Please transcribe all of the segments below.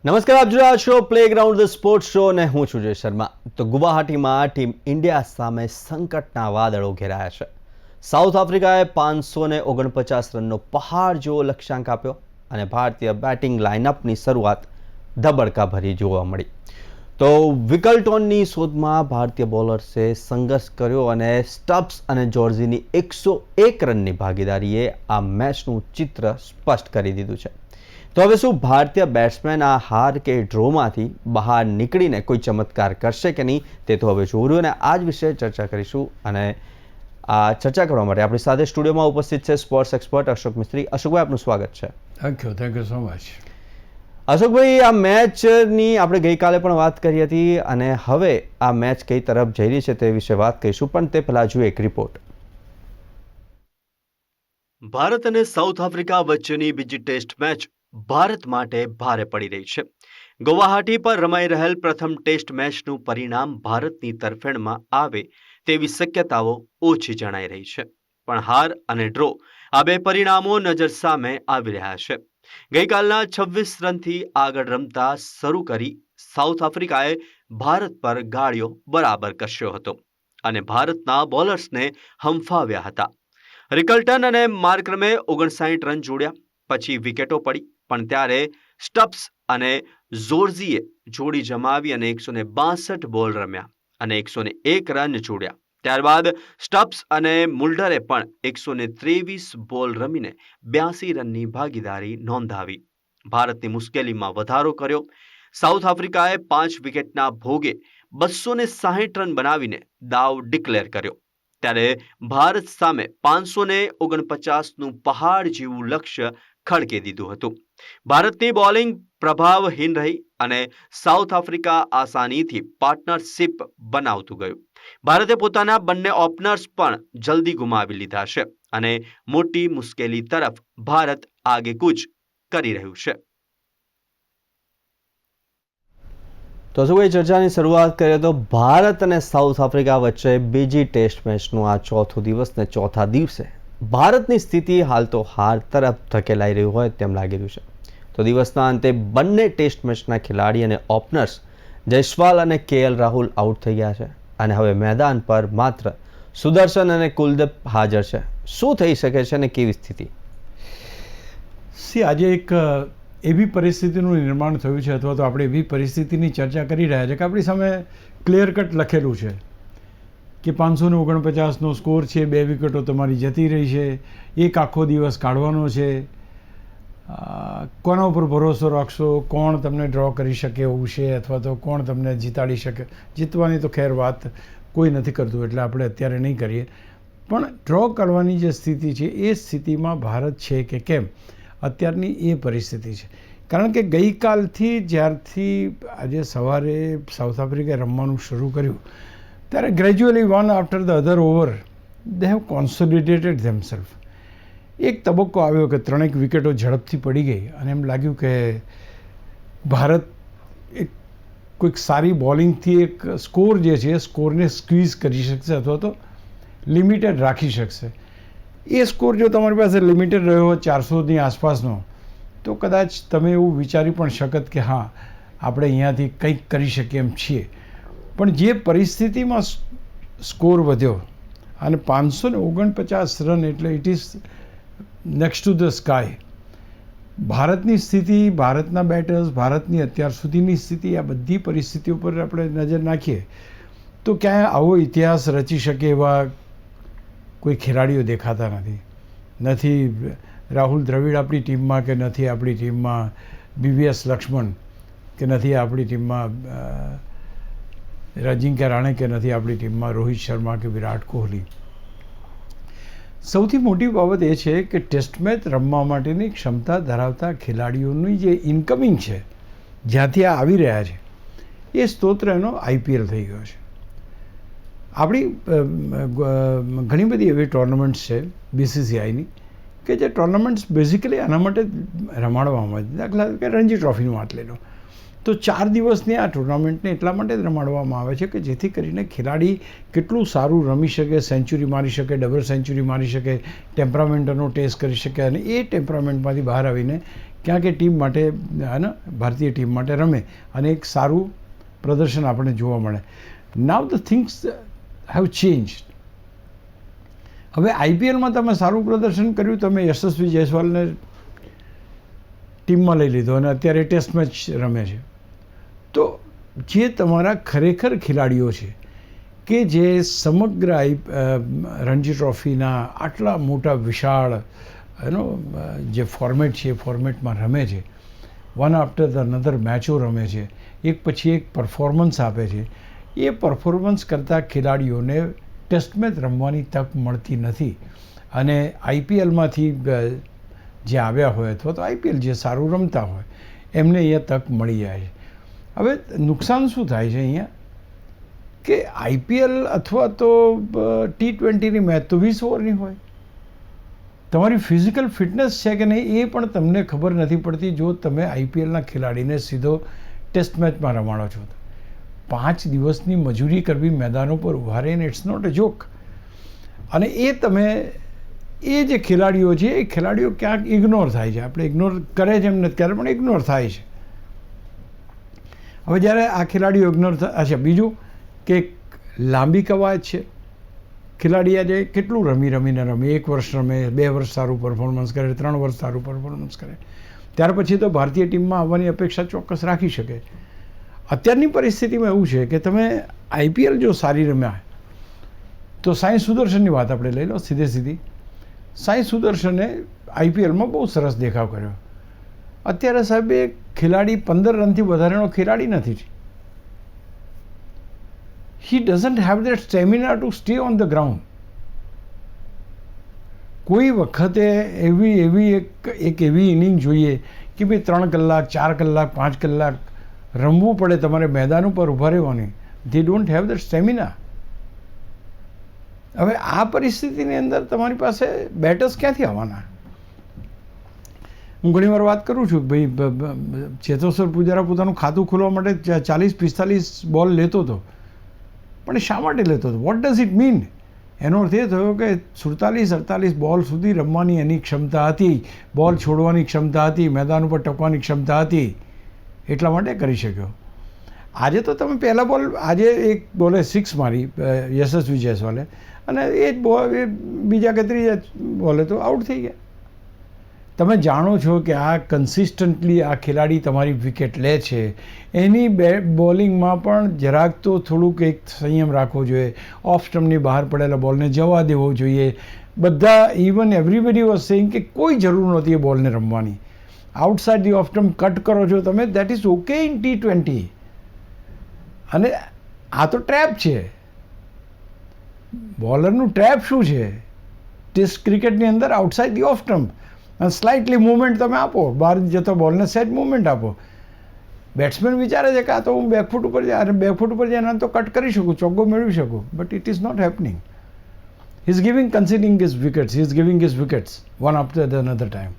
નમસ્કાર, આપ જોઈ રહ્યા છો પ્લેગ્રાઉન્ડ ધ સ્પોર્ટ્સ શો અને હું છું જય શર્મા. તો ગુવાહાટીમાં ટીમ ઇન્ડિયા સામે સંકટના વાદળો ઘેરાયા છે. સાઉથ આફ્રિકાએ 549 રનનો પહાડ જેવો લક્ષ્યાંક આપ્યો અને ભારતીય બેટિંગ લાઇનઅપની શરૂઆત ધબડકાભરી જોવા મળી. તો વિકલ્ટોનની શોધમાં ભારતીય બોલર્સે સંઘર્ષ કર્યો અને સ્ટબ્સ અને જોર્જીની 101 રનની ભાગીદારીએ આ મેચનું ચિત્ર સ્પષ્ટ કરી દીધું છે. તો હવે શું ભારતીય બેટ્સમેન આ હાર કે ડ્રોમાંથી બહાર નીકળીને કોઈ ચમત્કાર કરશે કે નહીં, તે તો હવે જોવું. અને આ જ વિશે ચર્ચા કરીશું. અને આ ચર્ચા કરવા માટે આપણી સાથે સ્ટુડિયોમાં ઉપસ્થિત છે સ્પોર્ટ્સ એક્સપર્ટ અશોક મિસ્ત્રી. અશોકભાઈ, આપનું સ્વાગત છે. Thank you so much. અશોકભાઈ, આ મેચની આપણે ગઈકાલે પણ વાત કરી હતી અને હવે આ મેચ કઈ તરફ જઈ રહી છે તે વિશે વાત કરીશું, પણ તે પહેલા જોઈએ એક રિપોર્ટ. ભારત અને સાઉથ આફ્રિકા વચ્ચેની બીજી ટેસ્ટ મેચ ભારત માટે ભારે પડી રહી છે. ગુવાહાટી પર રમાઈ રહેલ પ્રથમ ટેસ્ટ મેચનું પરિણામ ભારતની તરફેણમાં આવે તેવી શક્યતાઓ ઓછી જણાઈ રહી છે. પણ હાર અને ડ્રો આ બે પરિણામો નજર સામે આવી રહ્યા છે. ગઈકાલના 26 રનથી આગળ રમતા શરૂ કરી સાઉથ આફ્રિકાએ ભારત પર ગાળિયો બરાબર કસ્યો હતો અને ભારતના બોલર્સને હંફાવ્યા હતા. રિકલ્ટન અને માર્ક્રમે 59 રન જોડ્યા, પછી વિકેટો પડી, પણ ત્યારે સ્ટબ્સ અને જોર્જીએ જોડી જમાવી અને 162 બોલ રમ્યા અને 101 રન જોડ્યા. ત્યારબાદ સ્ટબ્સ અને મુલ્ડરે પણ 123 બોલ રમીને 82 રનની ભાગીદારી નોંધાવી. ભારતની મુશ્કેલીમાં વધારો કર્યો. સાઉથ આફ્રિકાએ 5 વિકેટના ભોગે 260 રન બનાવીને દાવ ડિક્લેર કર્યો. ત્યારે ભારત સામે 549નું પહાડ જેવું લક્ષ્ય ખડકી દીધું હતું. ભારતની બોલિંગ પ્રભાવહીન રહી અને સાઉથ આફ્રિકા આસાનીથી પાર્ટનરશિપ બનાવતું ગયું. ભારતે પોતાના બંને ઓપનર્સ પણ જલ્દી ગુમાવી લીધા છે અને મોટી મુશ્કેલી તરફ ભારત આગેકૂચ કરી રહ્યું છે. તો શું એ ચર્ચાની શરૂઆત કરીએ તો ભારત અને સાઉથ આફ્રિકા વચ્ચે બીજી ટેસ્ટ મેચનું આ ચોથો દિવસ ને ચોથા દિવસે ભારતની સ્થિતિ હાલ તો હાર તરફ ધકેલાઈ રહ્યું હોય તેમ લાગી રહ્યું છે. તો દિવસના અંતે બંને ટેસ્ટ મેચના ખેલાડી અને ઓપનર્સ જયસ્વાલ અને KL રાહુલ આઉટ થઈ ગયા છે અને હવે મેદાન પર માત્ર સુદર્શન અને કુલદીપ હાજર છે. શું થઈ શકે છે અને કેવી સ્થિતિ? આજે એક એવી પરિસ્થિતિનું નિર્માણ થયું છે, અથવા તો આપણે એવી પરિસ્થિતિની ચર્ચા કરી રહ્યા છે કે આપણી સામે ક્લિયર કટ લખેલું છે કે 549નો સ્કોર છે, 2 વિકેટો તમારી જતી રહી છે, એક આખો દિવસ કાઢવાનો છે. કોના ઉપર ભરોસો રાખશો? કોણ તમને ડ્રો કરી શકે એવું છે, અથવા તો કોણ તમને જીતાડી શકે? જીતવાની તો ખેર વાત કોઈ નથી કરતું, એટલે આપણે અત્યારે નહીં કરીએ. પણ ડ્રો કરવાની જે સ્થિતિ છે એ સ્થિતિમાં ભારત છે કે કેમ, અત્યારની એ પરિસ્થિતિ છે. કારણ કે ગઈકાલથી જ્યારથી આજે સવારે સાઉથ આફ્રિકાએ રમવાનું શરૂ કર્યું ત્યારે gradually one after the other over they have consolidated themself. એક તબક્કો આવ્યો કે 3 વિકેટો ઝડપથી પડી ગઈ અને એમ લાગ્યું કે ભારત એક કોઈક સારી બોલિંગથી એક સ્કોર જે છે એ સ્કોરને સ્ક્વીઝ કરી શકશે અથવા તો લિમિટેડ રાખી શકશે. એ સ્કોર જો તમારી પાસે લિમિટેડ રહ્યો 400ની આસપાસનો, તો કદાચ તમે એવું વિચારી પણ શકત કે હા, આપણે અહીંયાથી કંઈક કરી શકીએ એમ છીએ. પણ જે પરિસ્થિતિમાં સ્કોર વધ્યો અને 549 રન એટલે it is next to the sky. ભારતની સ્થિતિ, ભારતના બેટર્સ, ભારતની અત્યાર સુધીની સ્થિતિ, આ બધી પરિસ્થિતિઓ પર આપણે નજર નાખીએ તો ક્યાંય આવો ઇતિહાસ રચી શકે એવા કોઈ ખેલાડીઓ દેખાતા નથી. રાહુલ દ્રવિડ આપણી ટીમમાં, કે નથી આપણી ટીમમાં VVS લક્ષ્મણ, કે નથી આપણી ટીમમાં અજિંક્ય રાણે, કે નથી આપણી ટીમમાં રોહિત શર્મા કે વિરાટ કોહલી. સૌથી મોટી બાબત એ છે કે ટેસ્ટ મેચ રમવા માટેની ક્ષમતા ધરાવતા ખેલાડીઓની જે ઇનકમિંગ છે, જ્યાંથી આ આવી રહ્યા છે, એ સ્ત્રોત એનો IPL થઈ ગયો છે. આપણી ઘણી બધી એવી ટુર્નામેન્ટ્સ છે BCCIની કે જે ટુર્નામેન્ટ્સ બેઝિકલી આના માટે રમાડવામાં આવે છે. દાખલા તરીકે રણજી ટ્રોફીની વાત લઈ લો તો 4 દિવસની આ ટુર્નામેન્ટને એટલા માટે જ રમાડવામાં આવે છે કે જેથી કરીને ખેલાડી કેટલું સારું રમી શકે, સેન્ચુરી મારી શકે, ડબલ સેન્ચુરી મારી શકે, ટેમ્પરામેન્ટનો ટેસ્ટ કરી શકે અને એ ટેમ્પરામેન્ટમાંથી બહાર આવીને ક્યાંક એ ટીમ માટે ને ભારતીય ટીમ માટે રમે અને એક સારું પ્રદર્શન આપણને જોવા મળે. નાવ ધ થિંગ્સ હેવ ચેન્જ. હવે આઈપીએલમાં તમે સારું પ્રદર્શન કર્યું, તમે યશસ્વી જયસ્વાલને ટીમમાં લઈ લીધો અને અત્યારે ટેસ્ટ મેચ રમે છે. તો જે તમારા ખરેખર ખેલાડીઓ છે કે જે સમગ્ર રણજી ટ્રોફીના આટલા મોટા વિશાળ જે ફોર્મેટ છે એ ફોર્મેટમાં રમે છે, વન આફ્ટર ધ અનધર મેચો રમે છે, એક પછી એક પરફોર્મન્સ આપે છે, એ પરફોર્મન્સ કરતા ખેલાડીઓને ટેસ્ટ મેચ રમવાની તક મળતી નથી. અને આઈપીએલમાંથી જે આવ્યા હોય અથવા તો આઈપીએલ જે સારું રમતા હોય એમને અહીંયા તક મળી જાય છે. હવે નુકસાન શું થાય છે અહીંયા કે આઈપીએલ અથવા તો T20ની મેચ તો 20 ઓવરની હોય. તમારી ફિઝિકલ ફિટનેસ છે કે નહીં એ પણ તમને ખબર નથી પડતી જો તમે આઈપીએલના ખેલાડીને સીધો ટેસ્ટ મેચમાં રમાડો છો. 5 દિવસની મજૂરી કરવી મેદાનો પર ઊભા રહીને, ઇટ્સ નોટ અ જોક. અને એ જે ખેલાડીઓ છે એ ખેલાડીઓ ક્યાંક ઇગ્નોર થાય છે. આપણે ઇગ્નોર કરે છે એમ નથી, ક્યારે પણ ઇગ્નોર થાય છે. હવે જ્યારે આ ખેલાડીઓ ઇગ્નોર થાય, અચ્છા બીજું કે લાંબી કવાયત છે. ખેલાડી આજે કેટલું રમીને રમે, 1 વર્ષ રમે, 2 વર્ષ સારું પરફોર્મન્સ કરે, 3 વર્ષ સારું પરફોર્મન્સ કરે, ત્યાર પછી તો ભારતીય ટીમમાં આવવાની અપેક્ષા ચોક્કસ રાખી શકે. અત્યારની પરિસ્થિતિમાં એવું છે કે તમે આઈપીએલ જો સારી રમ્યા તો સાંઈ સુદર્શનની વાત આપણે લઈ લો સીધી. સાંઈ સુદર્શને આઈપીએલમાં બહુ સરસ દેખાવ કર્યો. અત્યારે સાહેબ એ ખેલાડી 15 રનથી વધારેનો ખેલાડી નથી. he doesn't have that stamina to stay on the ground. કોઈ વખતે એવી એક એવી ઇનિંગ જોઈએ કે ભાઈ 3 કલાક 4 કલાક 5 કલાક રમવું પડે, તમારે મેદાન ઉપર ઊભા રહેવાની. they don't have that stamina. હવે આ પરિસ્થિતિની અંદર તમારી પાસે બેટર્સ ક્યાંથી આવવાના? હું ઘણીવાર વાત કરું છું કે ભાઈ ચેતેશ્વર પૂજારા પોતાનું ખાતું ખોલવા માટે 40-45 બોલ લેતો હતો, પણ શા માટે લેતો હતો? What does it mean? એનો અર્થ એ થયો કે 47-48 બોલ સુધી રમવાની એની ક્ષમતા હતી, બોલ છોડવાની ક્ષમતા હતી, મેદાન ઉપર ટકવાની ક્ષમતા હતી, એટલા માટે કરી શક્યો. આજે તો તમે પહેલા બોલ, આજે એક બોલે 6 મારી યશસ્વી જયસ્વાલે, અને એ જ બોલ બીજા કે ત્રીજા બોલે તો આઉટ થઈ ગયા. તમે જાણો છો કે આ કન્સિસ્ટન્ટલી આ ખેલાડી તમારી વિકેટ લે છે, એની બોલિંગમાં પણ જરાક તો થોડુંક એક સંયમ રાખવો જોઈએ. ઓફ સ્ટમ્પની બહાર પડેલા બોલને જવા દેવો જોઈએ. બધા ઇવન એવરીબડી વોઝ સેઇંગ કે કોઈ જરૂર નહોતી એ બોલને રમવાની. Outside the of stump cut કરો છો તમે, that is okay in T20. અને આ તો ટ્રેપ છે. બોલરનું ટ્રેપ શું છે? ટેસ્ટ ક્રિકેટની અંદર આઉટસાઇડ ધી ઓફ સ્ટમ્પ અને સ્લાઇટલી મૂવમેન્ટ તમે આપો, બહાર જતો બોલને સેટ મૂવમેન્ટ આપો. બેટ્સમેન વિચારે છે કે આ તો હું બેકફૂટ ઉપર જાય, અને બેકફૂટ ઉપર જઈને તો કટ કરી શકું, ચોગ્ગો મેળવી શકું, but it is not happening. He is conceding his wickets, he is giving his wickets one after the another time.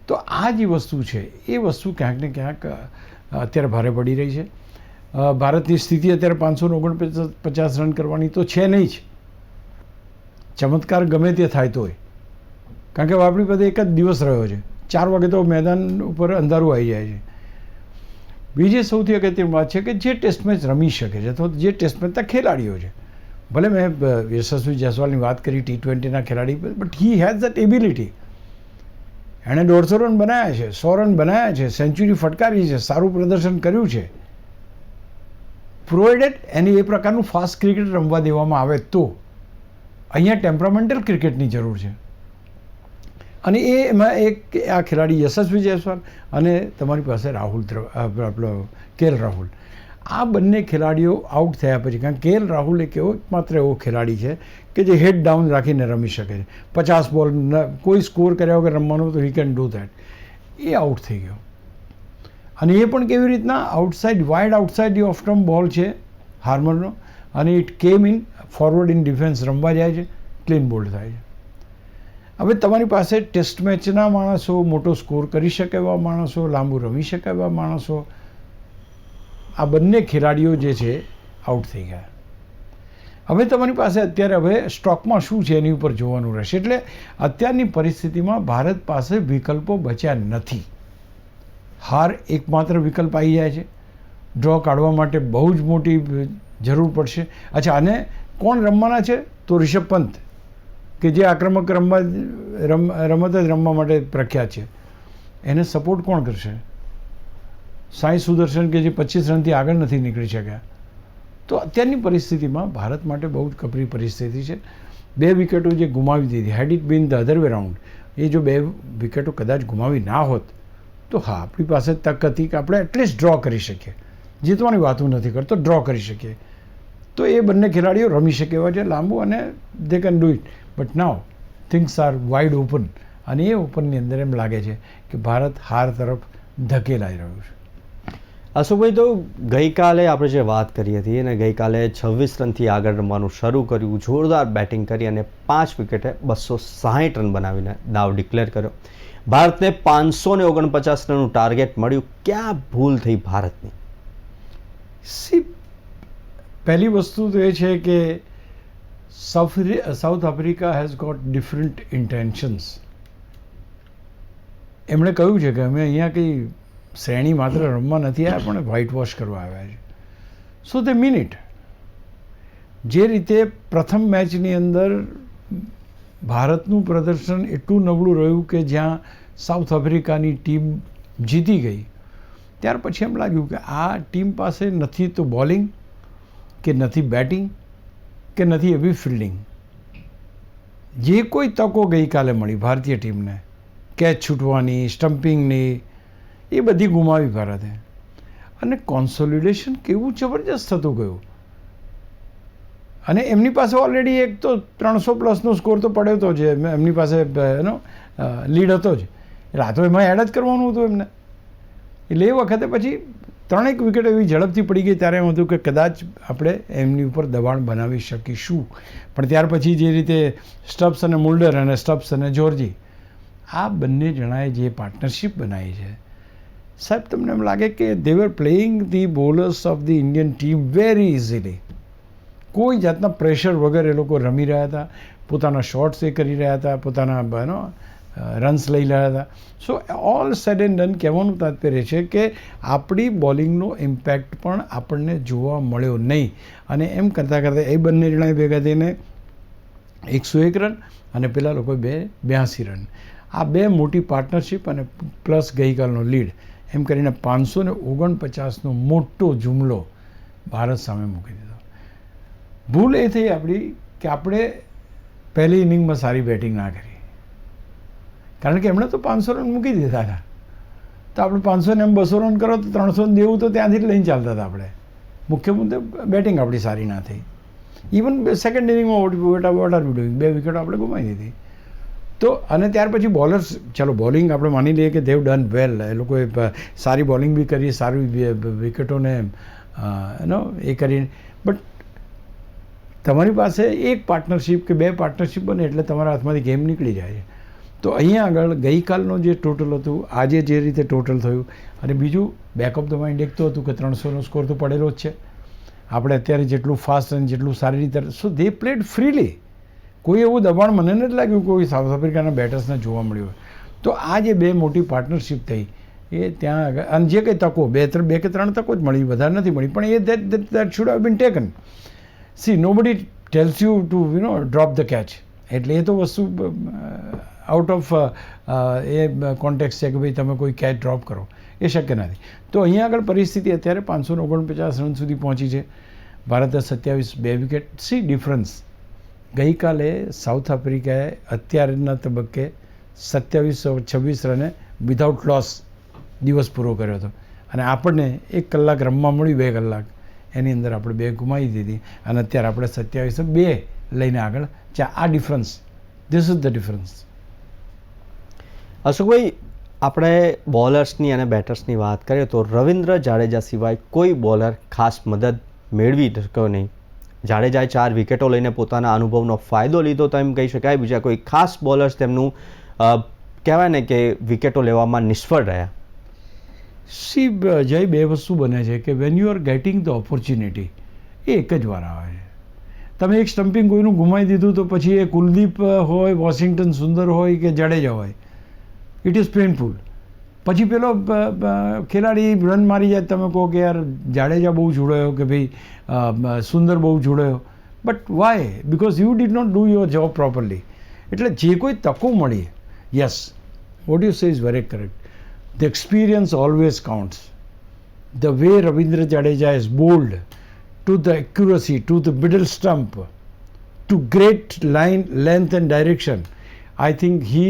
તો આ જે વસ્તુ છે એ વસ્તુ ક્યાંક ને ક્યાંક અત્યારે ભારે પડી રહી છે. ભારતની સ્થિતિ અત્યારે 549 રન કરવાની તો છે નહીં જ. ચમત્કાર ગમે તે થાય તોય, કારણ કે આપણી પાસે એક જ દિવસ રહ્યો છે. 4 વાગે તો મેદાન ઉપર અંધારું આવી જાય છે. બીજી સૌથી અગત્યની વાત છે કે જે ટેસ્ટ મેચ રમી શકે છે અથવા જે ટેસ્ટ મેચના ખેલાડીઓ છે, ભલે મેં યશસ્વી જયસ્વાલની વાત કરી T20ના ખેલાડી, but he has that ability. એણે 150 રન બનાવ્યા છે, 100 રન બનાવ્યા છે, સેન્ચુરી ફટકારી છે, સારું પ્રદર્શન કર્યું છે. પ્રોવાઇડેડ એને એ પ્રકારનું ફાસ્ટ ક્રિકેટ રમવા દેવામાં આવે તો. અહીંયા ટેમ્પરામેન્ટલ ક્રિકેટની જરૂર છે. અને એમાં એક આ ખેલાડી યશસ્વી જયસ્વાલ અને તમારી પાસે KL રાહુલ, આ બંને ખેલાડીઓ આઉટ થયા પછી, કારણ કે KL રાહુલ એકમાત્ર એવો ખેલાડી છે કે જે હેડ ડાઉન રાખીને રમી શકે છે. 50 બોલ કોઈ સ્કોર કર્યા વગર રમવાનું, તો he can do that. A out થઈ ગયો. અને એ પણ કેવી રીતના? Outside, wide outside of stump બોલ છે હાર્મરનો, અને ઇટ કેમ ઇન ફોરવર્ડ ઇન ડિફેન્સ, રમવા જાય છે, ક્લીન બોલ્ડ થાય છે. હવે તમારી પાસે ટેસ્ટ મેચના માણસો, મોટો સ્કોર કરી શકે એવા માણસો, લાંબુ રમી શકે એવા માણસો, આ બંને ખેલાડીઓ જે છે આઉટ થઈ ગયા. હવે તમારી પાસે અત્યારે હવે સ્ટોકમાં શું છે એની ઉપર જોવાનું રહેશે. એટલે અત્યારની પરિસ્થિતિમાં ભારત પાસે વિકલ્પો બચ્યા નથી. હાર એકમાત્ર વિકલ્પ આવી જાય છે. ડ્રો કાઢવા માટે બહુ જ મોટી જરૂર પડશે. અચ્છા, અને કોણ રમવાના છે? તો રિષભ પંત, કે જે આક્રમક રમત જ રમવા માટે પ્રખ્યાત છે. એને સપોર્ટ કોણ કરશે? સાઈ સુદર્શન, કે જે 25 રનથી આગળ નથી નીકળી શક્યા. તો અત્યારની પરિસ્થિતિમાં ભારત માટે બહુ જ કપરી પરિસ્થિતિ છે. 2 વિકેટો જે ગુમાવી દીધી, had it been the other way round, એ જો 2 વિકેટો કદાચ ગુમાવી ના હોત તો હા, આપણી પાસે તક હતી કે આપણે એટલીસ્ટ ડ્રો કરી શકીએ. જીતવાની વાતો નથી કરતો, ડ્રો કરી શકીએ. તો એ બંને ખેલાડીઓ રમી શકે એવા છે લાંબુ, અને they can do it. But now things are wide open, અને એ ઓપનની અંદર એમ લાગે છે કે ભારત હાર તરફ ધકેલાઈ રહ્યું છે. અશોકભાઈ, તો ગઈકાલે આપણે જે વાત કરી હતી અને ગઈકાલે 26 રનથી આગળ રમવાનું શરૂ કર્યું, જોરદાર બેટિંગ કરી અને 5 વિકેટે 260 રન બનાવીને દાવ ડિક્લેર કર્યો. ભારતને 549 રનનું ટાર્ગેટ મળ્યું. ક્યાં ભૂલ થઈ ભારતની? પહેલી વસ્તુ તો એ છે કે South Africa has got different intentions. એમણે કહ્યું છે કે અમે અહીંયા કંઈ શ્રેણી માત્ર રમવા નથી આવ્યા, પણ વ્હાઇટ વોશ કરવા આવ્યા છે. સો દે મીન ઇટ. જે રીતે પ્રથમ મેચની અંદર ભારતનું પ્રદર્શન એટલું નબળું રહ્યું કે જ્યાં સાઉથ આફ્રિકાની ટીમ જીતી ગઈ, ત્યાર પછી એમ લાગ્યું કે આ ટીમ પાસે નથી તો બોલિંગ, કે નથી બેટિંગ, કે નથી એવી ફિલ્ડિંગ. જે કોઈ તકો ગઈકાલે મળી ભારતીય ટીમને, કેચ છૂટવાની, સ્ટમ્પિંગની, એ બધી ગુમાવી ભારતે. અને કોન્સોલિડેશન કેવું જબરજસ્ત થતું ગયું. અને એમની પાસે ઓલરેડી એક તો 300+ સ્કોર તો પડ્યો હતો જ, એમની પાસે એનો લીડ હતો જ. એટલે આ તો એમાં એડ જ કરવાનું હતું એમને. એટલે એ વખતે પછી 3 વિકેટ એવી ઝડપથી પડી ગઈ, ત્યારે એમ હતું કે કદાચ આપણે એમની ઉપર દબાણ બનાવી શકીશું. પણ ત્યાર પછી જે રીતે સ્ટબ્સ અને મુલ્ડર, અને સ્ટબ્સ અને જોર્જી, આ બંને જણાએ જે પાર્ટનરશિપ બનાવી છે, સાહેબ તમને એમ લાગે કે they were playing the bowlers of the Indian team very easily. કોઈ જાતના પ્રેશર વગર એ લોકો રમી રહ્યા હતા, પોતાના શોટ્સ એ કરી રહ્યા હતા, પોતાના રન્સ લઈ રહ્યા હતા. સો ઓલ સેડ એન્ડ ડન કહેવાનું તાત્પર્ય છે કે આપણી બોલિંગનો ઇમ્પેક્ટ પણ આપણને જોવા મળ્યો નહીં. અને એમ કરતાં કરતાં એ બંને જણાએ ભેગા થઈને 101 રન અને પેલા લોકોએ 82 રન, આ 2 મોટી પાર્ટનરશિપ અને પ્લસ ગઈકાલનો લીડ, એમ કરીને 549નો મોટો જુમલો ભારત સામે મૂકી દીધો. ભૂલ એ થઈ આપણી કે આપણે પહેલી ઇનિંગમાં સારી બેટિંગ ના કરી, કારણ કે એમણે તો 500 રન મૂકી દીધા હતા. તો આપણે 500 ને એમ 200 રન કરો તો 300 દેવું તો ત્યાંથી જ લઈને ચાલતા હતા આપણે. મુખ્ય મુદ્દે બેટિંગ આપણી સારી ના થઈ. ઇવન સેકન્ડ ઇનિંગમાં વોટ આર વી ડુઇંગ, 2 વિકેટો આપણે ગુમાવી દીધી. તો અને ત્યાર પછી બોલર્સ, ચાલો બોલિંગ આપણે માની લઈએ કે દેવ ડન વેલ, એ લોકોએ સારી બોલિંગ બી કરી, સારી વિકેટોને એ કરીને. બટ તમારી પાસે એક પાર્ટનરશિપ કે 2 પાર્ટનરશિપ બને એટલે તમારા હાથમાંથી ગેમ નીકળી જાય. તો અહીંયા આગળ ગઈકાલનો જે ટોટલ હતું, આજે જે રીતે ટોટલ થયું, અને બીજું બેક ઓફ ધ માઇન્ડ એક તો હતું કે 300નો સ્કોર તો પડેલો જ છે. આપણે અત્યારે જેટલું ફાસ્ટ અને જેટલું સારી રીતે, સો દે પ્લેડ ફ્રીલી. કોઈ એવું દબાણ મને નથી લાગ્યું કોઈ સાઉથ આફ્રિકાના બેટર્સને જોવા મળ્યું હોય. તો આ જે 2 મોટી પાર્ટનરશિપ થઈ એ ત્યાં આગળ, અને જે કંઈ તકો 2 કે 3 તકો જ મળી, વધારે નથી મળી, પણ એ that should have been taken. See nobody tells you to drop the catch. એટલે એ તો વસ્તુ આઉટ ઓફ એ કોન્ટેક્સ છે કે ભાઈ તમે કોઈ કેચ ડ્રોપ કરો, એ શક્ય નથી. તો અહીંયા આગળ પરિસ્થિતિ અત્યારે 549 રન સુધી પહોંચી છે. ભારતે 2 વિકેટ. સી ડિફરન્સ, ગઈકાલે સાઉથ આફ્રિકાએ અત્યારના તબક્કે 2726 રને વિધાઉટ લોસ દિવસ પૂરો કર્યો હતો, અને આપણને 1 કલાક રમવા મળ્યું, 2 કલાક, એની અંદર આપણે 2 ગુમાવી દીધી, અને અત્યારે આપણે 2702 લઈને આગળ. આ difference, this is the difference. અશોકભાઈ, આપણે બોલર્સની અને બેટર્સની વાત કરીએ તો રવિન્દ્ર જાડેજા સિવાય કોઈ બોલર ખાસ મદદ મેળવી શક્યો નહીં. જાડેજાએ 4 વિકેટો લઈને પોતાના અનુભવનો ફાયદો લીધો તો એમ કહી શકાય. બીજા કોઈ ખાસ બોલર્સ તેમનું કહેવાય ને કે વિકેટો લેવામાં નિષ્ફળ રહ્યા. સી જય, 2 વસ્તુ બને છે કે when you are getting the opportunity, એ એક જ વાર આવે છે. તમે એક સ્ટમ્પિંગ કોઈનું ગુમાવી દીધું તો પછી એ કુલદીપ હોય, વોશિંગ્ટન સુંદર હોય કે જાડેજા હોય, ઇટ ઇઝ પેઇનફુલ. પછી પેલો ખેલાડી રન મારી જાય, તમે કહો કે યાર જાડેજા બહુ જોડાયો કે ભાઈ સુંદર બહુ જોડાયો, but why? Because you did not do your job properly. એટલે જે કોઈ તકો મળી, yes, what you say is very correct. The experience always counts. The way Ravindra Jadeja is bowled to the accuracy, to the middle stump, to great line, length and direction, I think he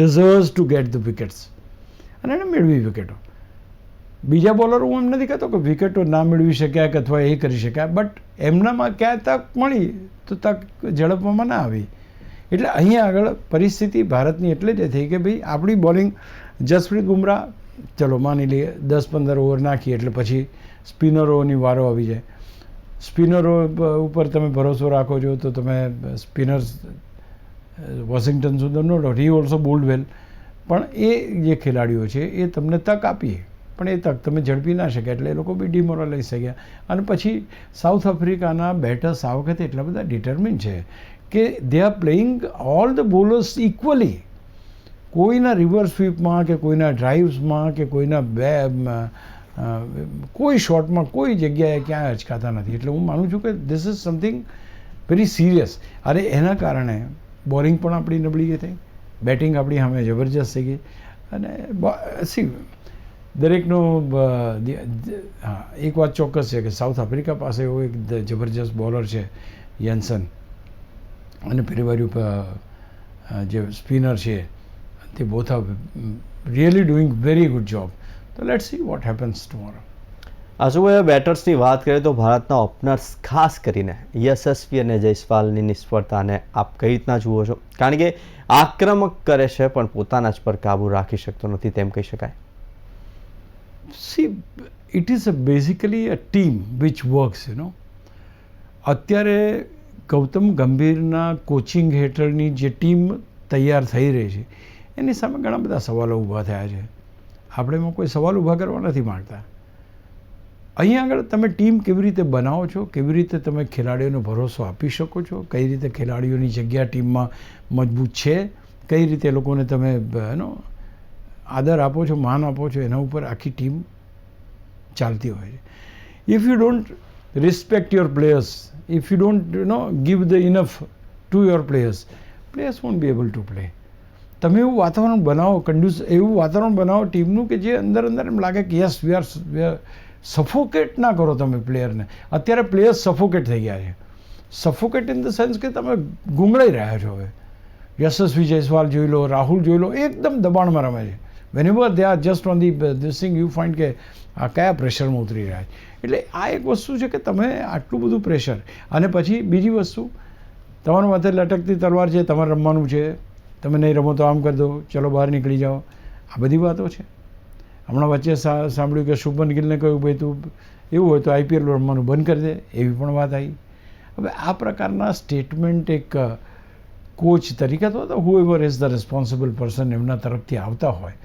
deserves to get the wickets. અને એને મેળવી વિકેટો. બીજા બોલરો હું એમ નથી કહેતો કે વિકેટો ના મેળવી શક્યા કે અથવા એ કરી શક્યા, બટ એમનામાં ક્યાં તક મળી તો તક ઝડપવામાં ના આવી. એટલે અહીંયા આગળ પરિસ્થિતિ ભારતની એટલે જ થઈ કે ભાઈ આપણી બોલિંગ, જસપ્રીત બુમરાહ, ચલો માની લઈએ 10-15 ઓવર નાખીએ એટલે પછી સ્પિનરોની વારો આવી જાય. સ્પિનરો ઉપર તમે ભરોસો રાખો છો તો તમે spinners, Washington Sundar no doubt, he also bowled well, પણ એ જે ખેલાડીઓ છે એ તમને તક આપીએ, પણ એ તક તમે ઝડપી ના શક્યા એટલે એ લોકો બી ડિમોરલાઇઝ થઈ ગયા. અને પછી સાઉથ આફ્રિકાના બેટર્સ આ વખતે એટલા બધા ડિટર્મિન છે કે they are playing all the bowlers equally. કોઈના રિવર્સ સ્વીપમાં કે કોઈના ડ્રાઇવ્સમાં કે કોઈના કોઈ શોટમાં કોઈ જગ્યાએ ક્યાંય અચકાતા નથી. એટલે હું માનું છું કે this is something very serious. અને એના કારણે બોલિંગ પણ આપણી નબળી થઈ, બેટિંગ આપણી સામે જબરજસ્ત થઈ ગઈ. અને સી દરેકનો હા, એક વાત ચોક્કસ છે કે સાઉથ આફ્રિકા પાસે એવો એક જબરજસ્ત બોલર છે યન્સન, અને પેલી જે સ્પિનર છે તે both are really doing very good job. તો let's see what happens tomorrow. આશુભાઈ, બેટર્સની વાત કરીએ તો ભારતના ઓપનર્સ ખાસ કરીને યશસ્વી અને જયસ્વાલની નિષ્ફળતાને આપ કઈ રીતના જુઓ છો? કારણ કે આક્રમક કરે છે પણ પોતાના જ પર કાબુ રાખી શકતો નથી, તેમ કહી શકાય. C it is basically a team which works, અત્યારે ગૌતમ ગંભીરના કોચિંગ હેઠળની જે ટીમ તૈયાર થઈ રહી છે એની સામે ઘણા બધા સવાલો ઊભા થયા છે. આપણે એમાં કોઈ સવાલ ઊભા કરવા નથી માગતા. અહીંયા આગળ તમે ટીમ કેવી રીતે બનાવો છો, કેવી રીતે તમે ખેલાડીઓનો ભરોસો આપી શકો છો, કઈ રીતે ખેલાડીઓની જગ્યા ટીમમાં મજબૂત છે, કઈ રીતે લોકોને તમે આદર આપો છો, માન આપો છો, એના ઉપર આખી ટીમ ચાલતી હોય છે. If you don't respect your players, if you don't give the enough to your players, players want be able to play. તમે એવું વાતાવરણ બનાવો, એવું વાતાવરણ બનાવો ટીમનું કે જે અંદર એમ લાગે કે યસ વી આર સફોકેટ ના કરો તમે પ્લેયરને. અત્યારે પ્લેયર્સ સફોકેટ થઈ ગયા છે. સફોકેટ ઇન ધ સેન્સ કે તમે ગુંગળાઈ રહ્યા છો. હવે યશસ્વી જયસ્વાલ જોઈ લો, રાહુલ જોઈ લો, એકદમ દબાણમાં રમે છે. વેનએવર they are just on this thing you find કે આ કયા પ્રેશરમાં ઉતરી રહ્યા છે. એટલે આ એક વસ્તુ છે કે તમે આટલું બધું પ્રેશર, અને પછી બીજી વસ્તુ તમારા માથે લટકતી તલવાર છે, તમારે રમવાનું છે, તમે નહીં રમો તો આમ કરી દો, ચલો બહાર નીકળી જાઓ, આ બધી વાતો છે. હમણાં વચ્ચે સાંભળ્યું કે શુભમન ગિલને કહ્યું ભાઈ તું એવું હોય તો IPL રમવાનું બંધ કરી દે, એવી પણ વાત આવી. હવે આ પ્રકારના સ્ટેટમેન્ટ એક કોચ તરીકે તો હુએવર ઇઝ ધ રેસ્પોન્સિબલ પર્સન એમના તરફથી આવતા હોય,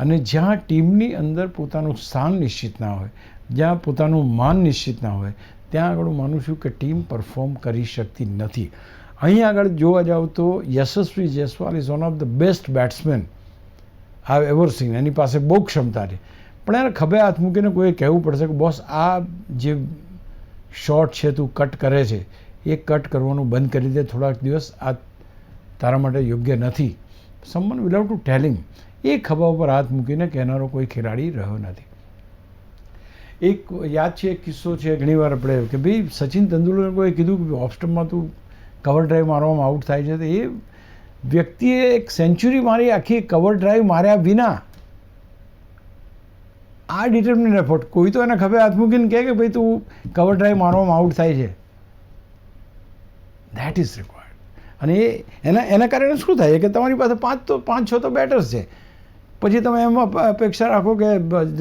અને જ્યાં ટીમની અંદર પોતાનું સ્થાન નિશ્ચિત ના હોય, જ્યાં પોતાનું માન નિશ્ચિત ના હોય, ત્યાં આગળ હું માનું છું કે ટીમ પરફોર્મ કરી શકતી નથી. અહીં આગળ જોવા જાવ તો Yashasvi Jaiswal is one of the best batsman I have ever seen. એની પાસે બહુ ક્ષમતા છે, પણ એને ખભે હાથ મૂકીને કોઈ કહેવું પડશે કે બોસ આ જે શોટ છે તું કટ કરે છે એ કટ કરવાનું બંધ કરી દે, થોડાક દિવસ આ તારા માટે યોગ્ય નથી. સમવન વિધાઉટ ટુ ટેલિંગ, એ ખભા ઉપર હાથ મૂકીને કહેનારો કોઈ ખેલાડી રહ્યો નથી. એક યાદ છે, એક કિસ્સો છે ઘણીવાર આપણે કે ભાઈ સચિન તેંડુલકરે કીધું કે ઓફ સ્ટમ્પમાં તું કવર ડ્રાઈવ મારવામાં આઉટ થાય છે, તો એ વ્યક્તિએ એક સેન્ચુરી મારી આખી કવર ડ્રાઈવ માર્યા વિના. આ ડિટર્મિનેડ એફર્ટ. કોઈ તો એને ખભે હાથ મૂકીને કહે કે ભાઈ તું કવર ડ્રાઈવ મારવામાં આઉટ થાય છે, દેટ ઇઝ રિક્વાયર્ડ. અને એના કારણે શું થાય કે તમારી પાસે 5-6 તો બેટર્સ છે, પછી તમે એમાં અપેક્ષા રાખો કે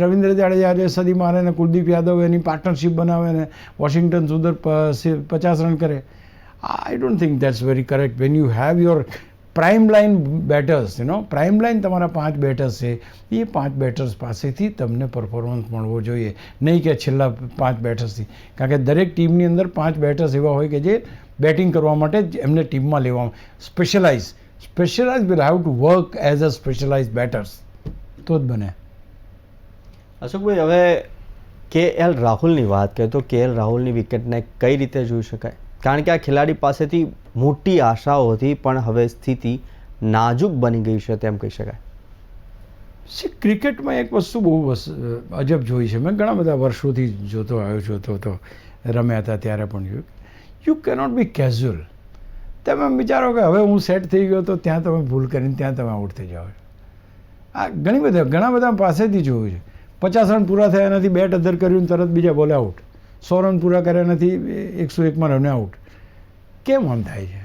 રવિન્દ્ર જાડેજા જે સદી મારે ને કુલદીપ યાદવ એની પાર્ટનરશિપ બનાવે ને વોશિંગ્ટન સુંદર 50 રન કરે. I don't think that's very correct. When you have your prime line batters, prime line તમારા 5 બેટર્સ છે, એ 5 બેટર્સ પાસેથી તમને પરફોર્મન્સ મળવો જોઈએ, નહીં કે છેલ્લા 5 બેટર્સથી. કારણ કે દરેક ટીમની અંદર 5 બેટર્સ એવા હોય કે જે બેટિંગ કરવા માટે જ એમને ટીમમાં લેવામાં specialise will have to work as a specialise betters, તો જ બને. અશોકભાઈ, હવે KL રાહુલની વાત કરીએ તો KL રાહુલની વિકેટને કઈ રીતે જોઈ શકાય? કારણ કે આ ખેલાડી પાસેથી મોટી આશાઓ હતી, પણ હવે સ્થિતિ નાજુક બની ગઈ છે તેમ કહી શકાય. ક્રિકેટમાં એક વસ્તુ બહુ અજબ જોઈ છે. મેં ઘણા બધા વર્ષોથી જોતો હતો, રમ્યા હતા ત્યારે પણ જોયું. You cannot B casual. તમે વિચારો કે હવે હું સેટ થઈ ગયો તો ત્યાં તમે ભૂલ કરીને ત્યાં તમે આઉટ થઈ જાઓ. આ ઘણા બધા પાસેથી જોયું છે. 50 રન પૂરા થયા નથી, બેટ અધર કર્યું તરત બીજા બોલે આઉટ. 100 રન પૂરા કર્યા નથી, 101માં રને આઉટ. કેમ આમ થાય છે?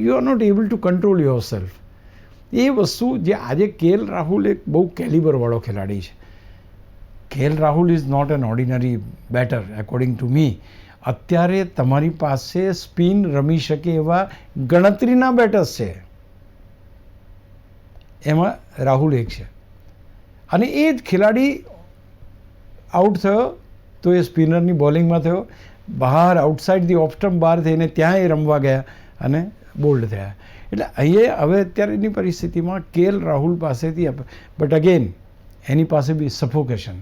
You are not able to control yourself. એ વસ્તુ જે આજે KL રાહુલ એક બહુ કેલિબરવાળો ખેલાડી છે. KL Rahul is not an ordinary batter according to me. અત્યારે તમારી પાસે સ્પિન રમી શકે એવા ગણતરીના બેટર્સ છે, એમાં રાહુલ એક છે. અને એ જ ખેલાડી આઉટ થયો તો એ સ્પિનરની બોલિંગમાં થયો, બહાર આઉટસાઇડ ધી ઓફ સ્ટમ્પ બહાર થઈને ત્યાં એ રમવા ગયા અને બોલ્ડ થયા. એટલે અહીંયા હવે અત્યારેની પરિસ્થિતિમાં KL રાહુલ પાસેથી, બટ અગેન એની પાસે બી suffocation.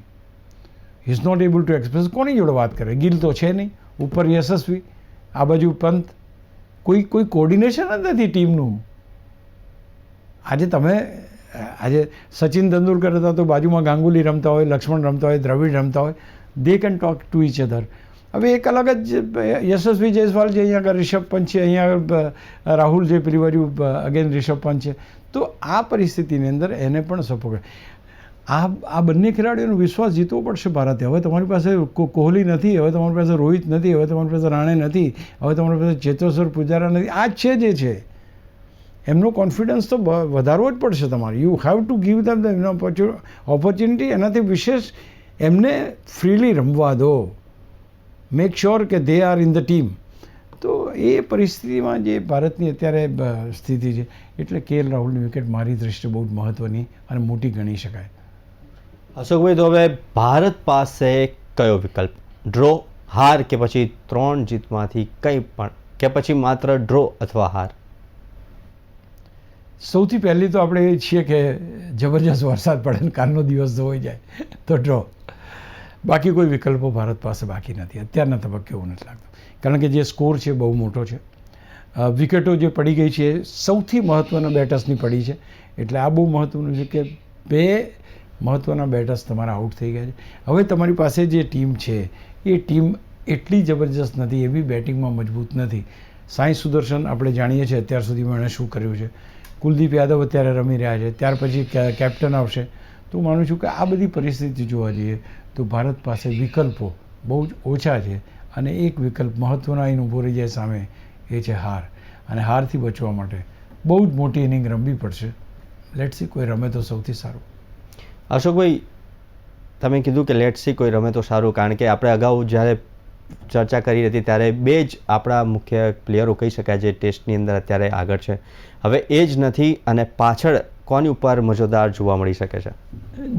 He is not able to express. કોની જોડે વાત કરે? ગિલ તો છે નહીં, ઉપર યશસ્વી, આ બાજુ પંત. કોઈ કોર્ડિનેશન જ નથી ટીમનું. આજે સચિન તેંડુલકર હતા તો બાજુમાં ગાંગુલી રમતા હોય, લક્ષ્મણ રમતા હોય, દ્રવિડ રમતા હોય, they can talk to each other. હવે એક અલગ જ યશસ્વી જયસ્વાલ છે, અહીંયા આગળ રિષભ પંત છે, અહીંયા આગળ રાહુલ છે, પેલી બાજુ અગેન રિષભ પંત છે. તો આ પરિસ્થિતિની અંદર એને પણ સપોર્ટ. આ બંને ખેલાડીઓનો વિશ્વાસ જીતવો પડશે ભારતે. હવે તમારી પાસે કોહલી નથી, હવે તમારી પાસે રોહિત નથી, હવે તમારી પાસે રાણે નથી, હવે તમારી પાસે ચેતેશ્વર પૂજારા નથી. આ જ છે જે છે. એમનો કોન્ફિડન્સ તો વધારવો જ પડશે તમારે. You have to give them the opportunity. એનાથી વિશેષ એમને ફ્રીલી રમવા દો. મેક શ્યોર કે they are in the team. તો એ પરિસ્થિતિમાં જે ભારતની અત્યારે સ્થિતિ છે, એટલે KL રાહુલની વિકેટ મારી દ્રષ્ટિએ બહુ જ મહત્ત્વની અને મોટી ગણી શકાય. અશોકભાઈ, તો હવે ભારત પાસે કયો વિકલ્પ? ડ્રો, હાર, કે પછી 3 જીતમાંથી કંઈ પણ, કે પછી માત્ર ડ્રો અથવા હાર? સૌથી પહેલી તો આપણે એ છીએ કે જબરજસ્ત વરસાદ પડે ને કાલનો દિવસ ધોઈ જાય તો ડ્રો. બાકી કોઈ વિકલ્પો ભારત પાસે બાકી નથી અત્યારના તબક્કે, એવું નથી લાગતું. કારણ કે જે સ્કોર છે બહુ મોટો છે. વિકેટો જે પડી ગઈ છે સૌથી મહત્ત્વના બેટર્સની પડી છે. એટલે આ બહુ મહત્ત્વનું છે કે 2 મહત્ત્વના બેટર્સ તમારા આઉટ થઈ ગયા છે. હવે તમારી પાસે જે ટીમ છે એ ટીમ એટલી જબરજસ્ત નથી, એવી બેટિંગમાં મજબૂત નથી. સાંઈ સુદર્શન આપણે જાણીએ છીએ અત્યાર સુધીમાં એણે શું કર્યું છે. કુલદીપ યાદવ અત્યારે રમી રહ્યા છે, ત્યાર પછી કેપ્ટન આવશે. તો હું માનું છું કે આ બધી પરિસ્થિતિ જોવા જઈએ તો ભારત પાસે વિકલ્પો બહુ જ ઓછા છે. અને એક વિકલ્પ મહત્ત્વનો આવીને ઊભો રહી જાય સામે, એ છે હાર. અને હારથી બચવા માટે બહુ જ મોટી ઇનિંગ રમવી પડશે. લેટ્સ સી, કોઈ રમે તો સૌથી સારું. અશોકભાઈ, તમે કીધું કે લેટ્સ સી, કોઈ રમે તો સારું. કારણ કે આપણે અગાઉ જ્યારે ચર્ચા કરી હતી ત્યારે 2 જ આપણા મુખ્ય પ્લેયરો કહી શકાય જે ટેસ્ટની અંદર અત્યારે આગળ છે. હવે એ જ નથી અને પાછળ કોની ઉપર મજોદાર જોવા મળી શકે છે?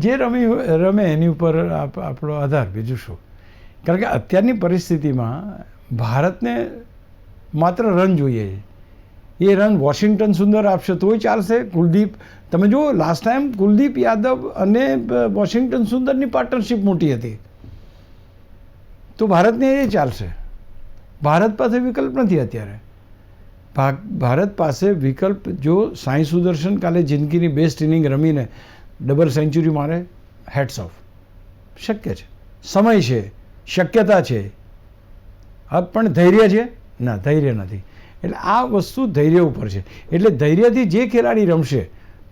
જે રમે એની ઉપર આપણો આધાર, બીજું શું. કારણ કે અત્યારની પરિસ્થિતિમાં ભારતને માત્ર રન જોઈએ છે. એ રન વોશિંગ્ટન સુંદર આપશે તોય ચાલશે. કુલદીપ, તમે જુઓ લાસ્ટ ટાઈમ કુલદીપ યાદવ અને વોશિંગ્ટન સુંદરની પાર્ટનરશિપ મોટી હતી, તો ભારતને એ ચાલશે. ભારત પાસે વિકલ્પ નથી અત્યારે. ભારત પાસે વિકલ્પ, જો સાંઈ સુદર્શન કાલે જિંદગીની બેસ્ટ ઇનિંગ રમીને ડબલ સેન્ચુરી મારે, હેટ્સ ઓફ. શક્ય છે, સમય છે, શક્યતા છે. પણ ધૈર્ય છે? ના, ધૈર્ય નથી. એટલે આ વસ્તુ ધૈર્ય ઉપર છે. એટલે ધૈર્યથી જે ખેલાડી રમશે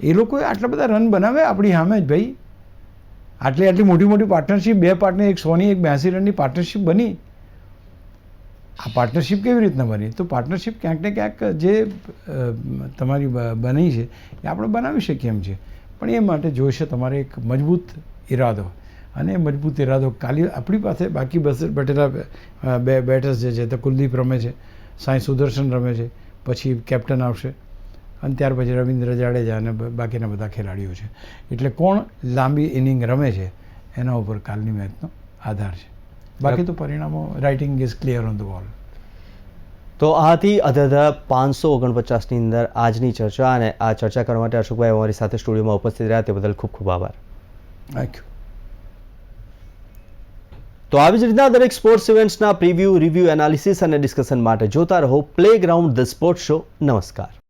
એ લોકોએ આટલા બધા રન બનાવે આપણી સામે જ ભાઈ. આટલી મોટી પાર્ટનરશિપ, 2 પાર્ટનર, એક 100ની એક 82 રનની પાર્ટનરશિપ બની. આ પાર્ટનરશિપ કેવી રીતના બની? તો પાર્ટનરશિપ ક્યાંક ને ક્યાંક જે તમારી બની છે એ આપણે બનાવી શકીએ એમ છે. પણ એ માટે જોઈશે તમારે એક મજબૂત ઈરાદો. અને મજબૂત ઈરાદો કાલે આપણી પાસે બાકી બટેલા 2 બેટર્સ જે છે, તો કુલદીપ રમે છે, સાંઈ સુદર્શન રમે છે, પછી કેપ્ટન આવશે, અને ત્યાર પછી રવિન્દ્ર જાડેજા અને બાકીના બધા ખેલાડીઓ છે. એટલે કોણ લાંબી ઇનિંગ રમે છે એના ઉપર કાલની મેચનો આધાર છે. બાકી તો પરિણામો, writing is clear on the wall. તો આ હતી અધધા 549ની અંદર આજની ચર્ચા. અને આ ચર્ચા કરવા માટે અશોકભાઈ અમારી સાથે સ્ટુડિયોમાં ઉપસ્થિત રહ્યા તે બદલ ખૂબ ખૂબ આભાર. નાખ્યું. તો આવી જ રીતના દરેક સ્પોર્ટ્સ ઇવેન્ટ્સના પ્રિવ્યૂ, રિવ્યૂ, એનાલિસિસ અને ડિસ્કશન માટે જોતા રહો પ્લેગ્રાઉન્ડ ધ સ્પોર્ટ્સ શો. નમસ્કાર.